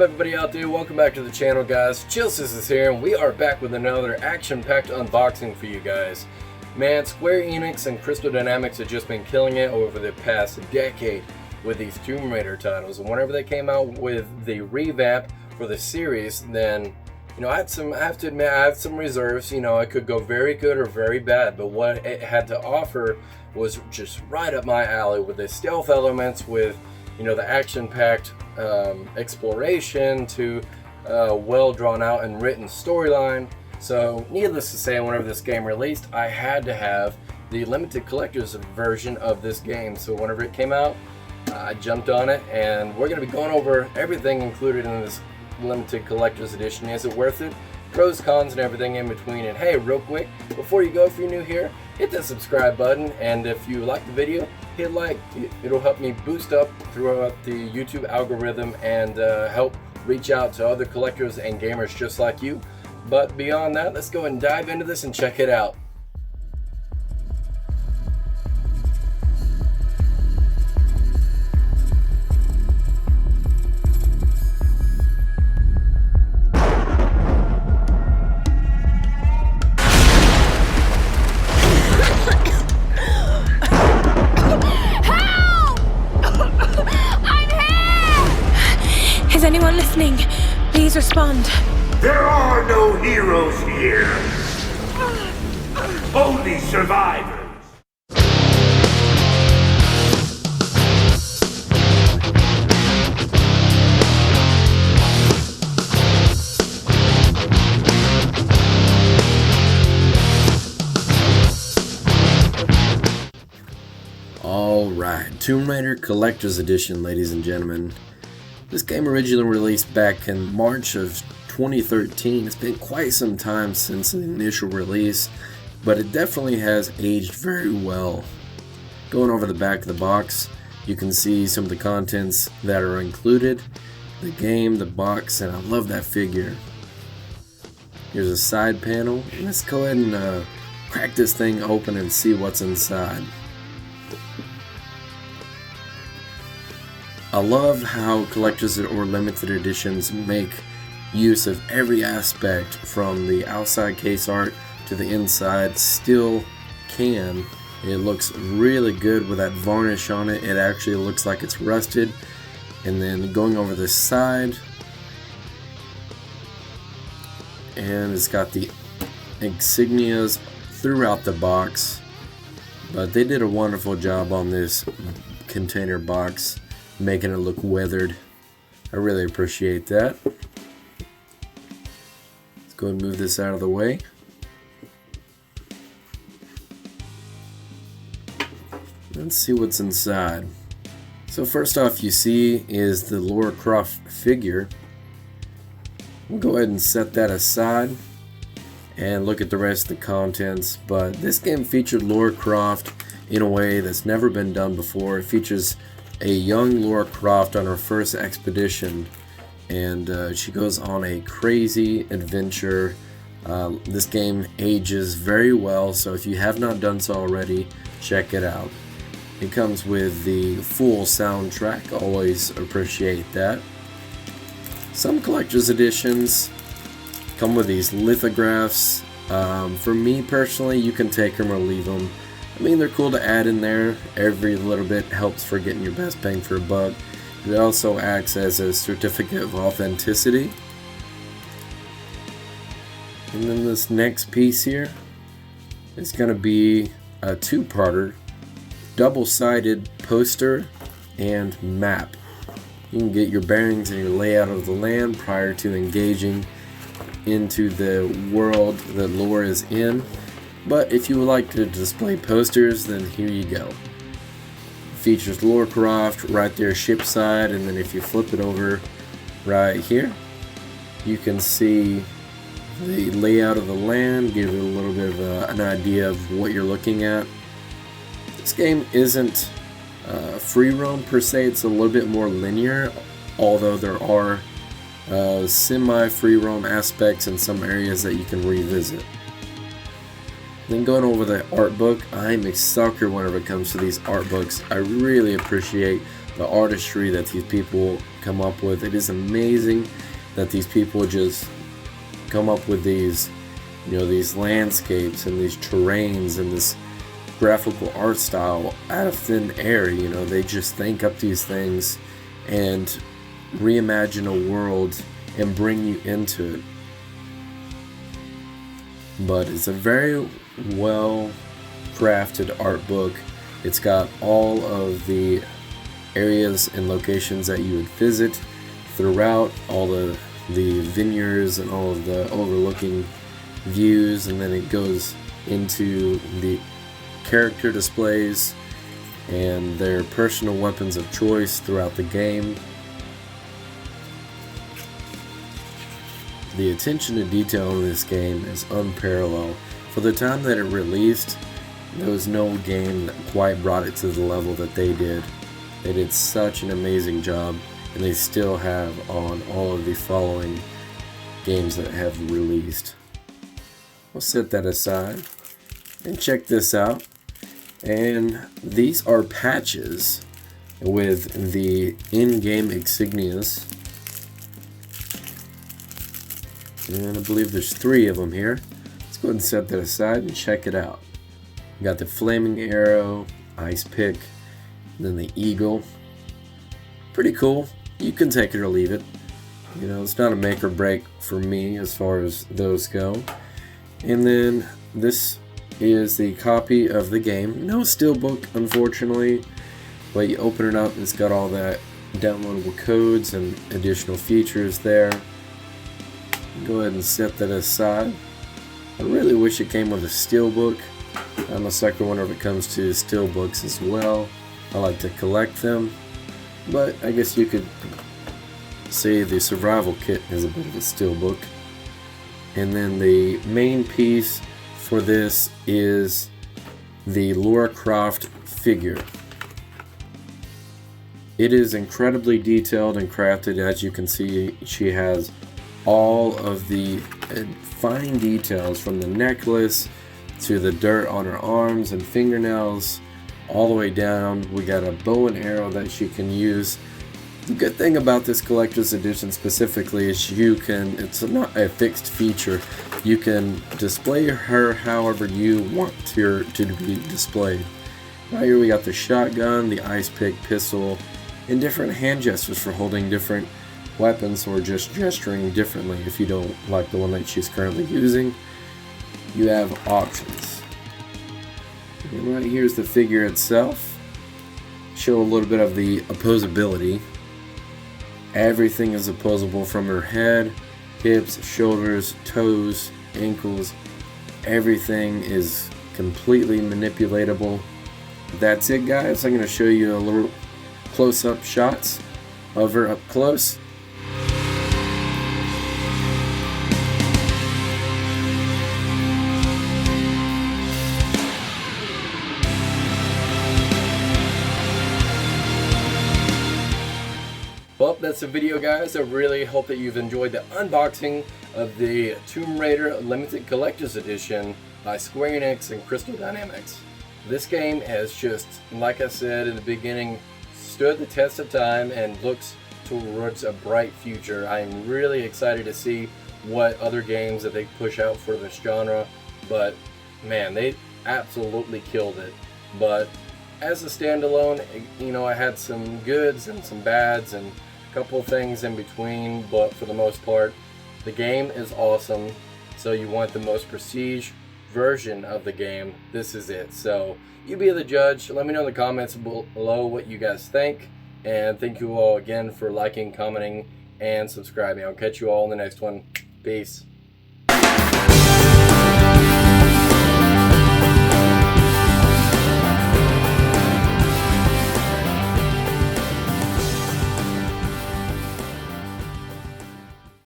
everybody out there? Welcome back to the channel, guys. CHILLSCISSORS here, and we are back with another action-packed unboxing for you guys. Man, Square Enix and Crystal Dynamics have just been killing it over the past decade with these Tomb Raider titles. And whenever they came out with the revamp for the series, then I have to admit, I have some reserves. It could go very good or very bad, but what it had to offer was just right up my alley with the stealth elements, with the action-packed exploration to well drawn out and written storyline. So needless to say, whenever this game released, I had to have the limited collector's version of this game. So whenever it came out, I jumped on it, and we're going to be going over everything included in this limited collector's edition. Is it worth it? Pros, cons, and everything in between. And hey, real quick, before you go, if you're new here, hit that subscribe button, and if you like the video, hit like. It'll help me boost up throughout the YouTube algorithm and help reach out to other collectors and gamers just like you. But beyond that, let's go ahead and dive into this and check it out. Is anyone listening? Please respond. There are no heroes here. Only survivors. Alright, Tomb Raider Collector's Edition, ladies and gentlemen. This game originally released back in March of 2013. It's been quite some time since the initial release, but it definitely has aged very well. Going over the back of the box, you can see some of the contents that are included, the game, the box, and I love that figure. Here's a side panel. Let's go ahead and crack this thing open and see what's inside. I love how collectors or limited editions make use of every aspect, from the outside case art to the inside. Still can. It looks really good with that varnish on it. It actually looks like it's rusted. And then going over the side, and it's got the insignias throughout the box. But they did a wonderful job on this container box, making it look weathered. I really appreciate that. Let's go ahead and move this out of the way. Let's see what's inside. So first off, you see is the Lara Croft figure. We'll go ahead and set that aside and look at the rest of the contents. But this game featured Lara Croft in a way that's never been done before. It features a young Lara Croft on her first expedition, and she goes on a crazy adventure. This game ages very well, so if you have not done so already, check it out. It comes with the full soundtrack. Always appreciate that. Some collector's editions come with these lithographs. For me personally, you can take them or leave them. I mean, they're cool to add in there. Every little bit helps for getting your best bang for a buck. It also acts as a certificate of authenticity. And then this next piece here is going to be a two-parter, double-sided poster and map. You can get your bearings and your layout of the land prior to engaging into the world that Lara is in. But if you would like to display posters, then here you go. It features Lara Croft right there shipside, and then if you flip it over right here, you can see the layout of the land, give you a little bit of an idea of what you're looking at. This game isn't free roam per se, it's a little bit more linear, although there are semi-free roam aspects in some areas that you can revisit. Then going over the art book, I'm a sucker whenever it comes to these art books. I really appreciate the artistry that these people come up with. It is amazing that these people just come up with these, these landscapes and these terrains and this graphical art style out of thin air. They just think up these things and reimagine a world and bring you into it. But it's a very well crafted art book. It's got all of the areas and locations that you would visit throughout, all the vineyards and all of the overlooking views, and then it goes into the character displays and their personal weapons of choice throughout the game. The attention to detail in this game is unparalleled. For the time that it released, there was no game that quite brought it to the level that they did. They did such an amazing job, and they still have on all of the following games that have released. We'll set that aside and check this out. And these are patches with the in-game insignias. And I believe there's 3 of them here. Let's go ahead and set that aside and check it out. We got the flaming arrow, ice pick, and then the eagle. Pretty cool. You can take it or leave it. It's not a make or break for me as far as those go. And then this is the copy of the game. No steelbook, unfortunately, but you open it up and it's got all that downloadable codes and additional features there. Go ahead and set that aside. I really wish it came with a steelbook. I'm a sucker whenever it comes to steelbooks as well. I like to collect them, but I guess you could say the survival kit is a bit of a steelbook. And then the main piece for this is the Lara Croft figure. It is incredibly detailed and crafted. As you can see, she has all of the fine details from the necklace to the dirt on her arms and fingernails all the way down. We got a bow and arrow that she can use. The good thing about this collector's edition specifically is it's not a fixed feature. You can display her however you want her to be displayed. Right here we got the shotgun, the ice pick, pistol, and different hand gestures for holding different weapons or just gesturing differently. If you don't like the one that she's currently using, you have options. And right here's the figure itself. Show a little bit of the opposability. Everything is opposable from her head, hips, shoulders, toes, ankles. Everything is completely manipulatable. That's it, guys. I'm going to show you a little close-up shots of her up close. Well, that's the video, guys. I really hope that you've enjoyed the unboxing of the Tomb Raider Limited Collector's Edition by Square Enix and Crystal Dynamics. This game has just, like I said in the beginning, stood the test of time and looks towards a bright future. I am really excited to see what other games that they push out for this genre, but man, they absolutely killed it. But as a standalone, I had some goods and some bads and a couple of things in between, but for the most part, the game is awesome. So you want the most prestige version of the game, this is it. So you be the judge. Let me know in the comments below what you guys think, and thank you all again for liking, commenting, and subscribing. I'll catch you all in the next one. Peace.